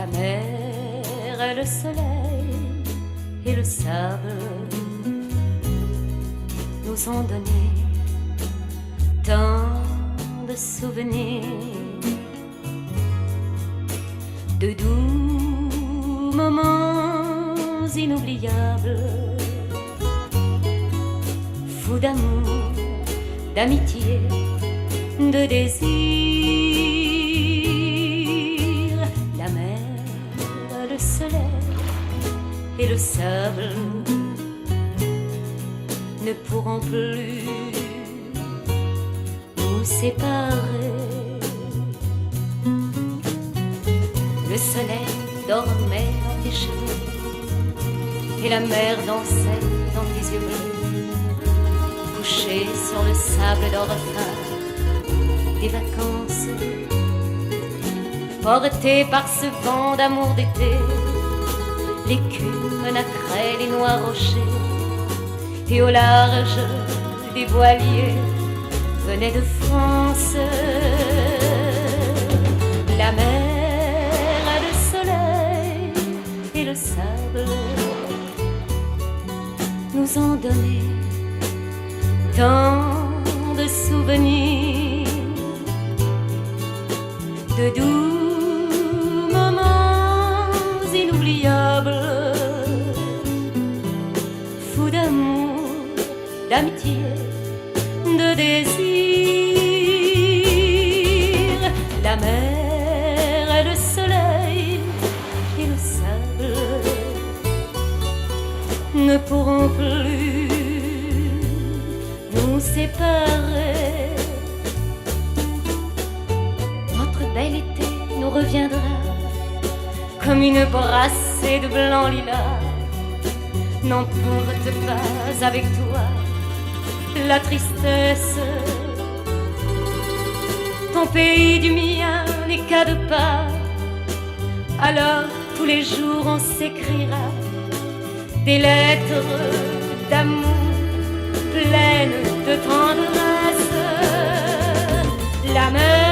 mer et le soleil et le sable nous ont donné tant de souvenirs, de doux moments inoubliables, fous d'amour, d'amitié, de désir. La mer, le soleil et le sable ne pourront plus nous séparer. Le soleil dormait dans tes cheveux et la mer dansait dans tes yeux bleus, couché sur le sable d'Orpha des vacances, porté par ce vent d'amour d'été, l'écume nacrée les noirs rochers, et au large des voiliers venaient de France. La mer, le soleil et le sable nous ont donné tant de souvenirs, de doux moments inoubliables, fous d'amour, d'amitié, de désir. La mer et le soleil et le sable ne pourront plus nous séparer. Notre bel été nous reviendra comme une brassée de blanc lilas. N'emporte pas avec toi la tristesse. Ton pays du mien n'est qu'à 2 pas. Alors tous les jours on s'écrira des lettres d'amour pleines de tendresse. La mer